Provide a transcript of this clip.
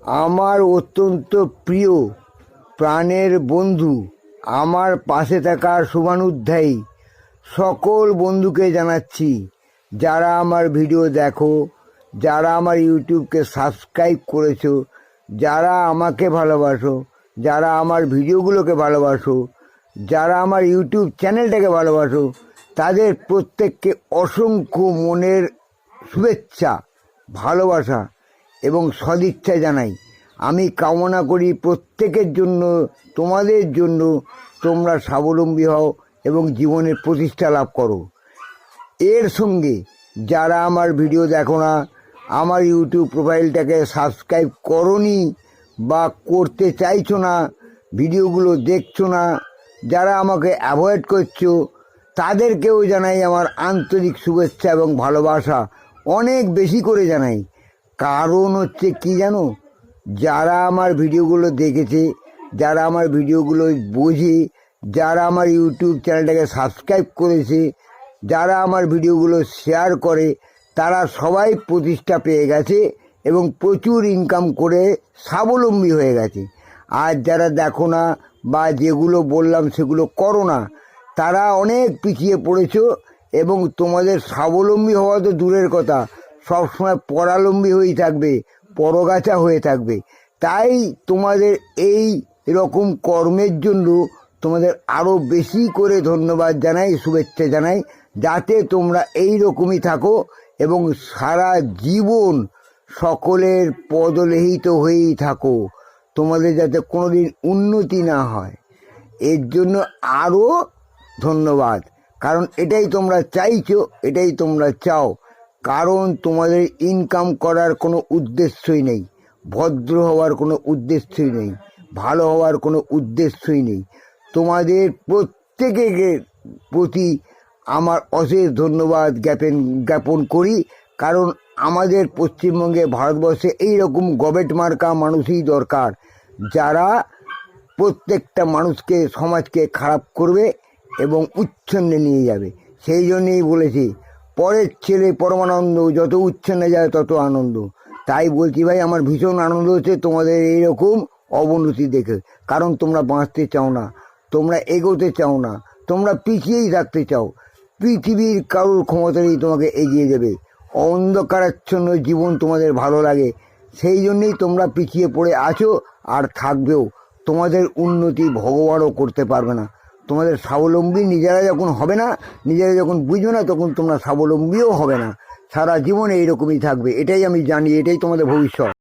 আমার অত্যন্ত প্রিয় প্রাণের বন্ধু, আমার পাশে থাকার শুভানুধ্যায়ী সকল বন্ধুকে জানাচ্ছি, যারা আমার ভিডিও দেখো, যারা আমার ইউটিউবকে সাবস্ক্রাইব করেছো, যারা আমাকে ভালোবাসো, যারা আমার ভিডিওগুলোকে ভালোবাসো, যারা আমার ইউটিউব চ্যানেলটাকে ভালোবাসো, তাদের প্রত্যেককে অসংখ্য মনের শুভেচ্ছা, ভালোবাসা এবং সদিচ্ছা জানাই। আমি কামনা করি প্রত্যেকের জন্য, তোমাদের জন্য, তোমরা স্বাবলম্বী হও এবং জীবনের প্রতিষ্ঠা লাভ করো। এর সঙ্গে যারা আমার ভিডিও দেখো না, আমার ইউটিউব প্রোফাইলটাকে সাবস্ক্রাইব করোনি বা করতে চাইছো না, ভিডিওগুলো দেখছো না, যারা আমাকে অ্যাভয়েড করছো, তাদেরকেও জানাই আমার আন্তরিক শুভেচ্ছা এবং ভালোবাসা, অনেক বেশি করে জানাই। কারণ হচ্ছে কি জানো, যারা আমার ভিডিওগুলো দেখেছে, যারা আমার ভিডিওগুলো বোঝে, যারা আমার ইউটিউব চ্যানেলটাকে সাবস্ক্রাইব করেছে, যারা আমার ভিডিওগুলো শেয়ার করে, তারা সবাই প্রতিষ্ঠা পেয়ে গেছে এবং প্রচুর ইনকাম করে স্বাবলম্বী হয়ে গেছে। আর যারা দেখো না বা যেগুলো বললাম সেগুলো করো না, তারা অনেক পিছিয়ে পড়েছো এবং তোমাদের স্বাবলম্বী হওয়া তো দূরের কথা, সবসময় পরালম্বী হয়েই থাকবে, পরগাছা হয়ে থাকবে। তাই তোমাদের এই রকম কর্মের জন্য তোমাদের আরও বেশি করে ধন্যবাদ জানাই, শুভেচ্ছা জানাই, যাতে তোমরা এই রকমই থাকো এবং সারা জীবন সকলের পদলেহিত হয়েই থাকো, তোমাদের যাতে কোনোদিন উন্নতি না হয়। এর জন্য আরও ধন্যবাদ, কারণ এটাই তোমরা চাইছো, এটাই তোমরা চাও। কারণ তোমাদের ইনকাম করার কোনো উদ্দেশ্যই নেই, ভদ্র হওয়ার কোনো উদ্দেশ্যই নেই, ভালো হওয়ার কোনো উদ্দেশ্যই নেই। তোমাদের প্রত্যেকের প্রতি আমার অশেষ ধন্যবাদ জ্ঞাপন করি, কারণ আমাদের পশ্চিমবঙ্গে, ভারতবর্ষে এইরকম গবেট মার্কা মানুষই দরকার, যারা প্রত্যেকটা মানুষকে, সমাজকে খারাপ করবে এবং উচ্ছন্নে নিয়ে যাবে। সেই জন্যেই বলেছি, পরের ছেলে পরমানন্দ, যত উচ্ছন্নে যায় তত আনন্দ। তাই বলছি ভাই, আমার ভীষণ আনন্দ হচ্ছে তোমাদের এইরকম অবনতি দেখে, কারণ তোমরা বাঁচতে চাও না, তোমরা এগোতে চাও না, তোমরা পিছিয়েই থাকতে চাও। পৃথিবীর কারোর ক্ষমতাই তোমাকে এগিয়ে দেবে, অন্ধকারাচ্ছন্ন জীবন তোমাদের ভালো লাগে, সেই জন্যেই তোমরা পিছিয়ে পড়ে আছো আর থাকবেও। তোমাদের উন্নতি ভগবানও করতে পারবে না। তোমাদের স্বাবলম্বী নিজেরা যখন হবে না, নিজেরা যখন বুঝবে না, তখন তোমরা স্বাবলম্বীও হবে না, সারা জীবন এইরকমই থাকবে। এটাই আমি জানি, এটাই তোমাদের ভবিষ্যৎ।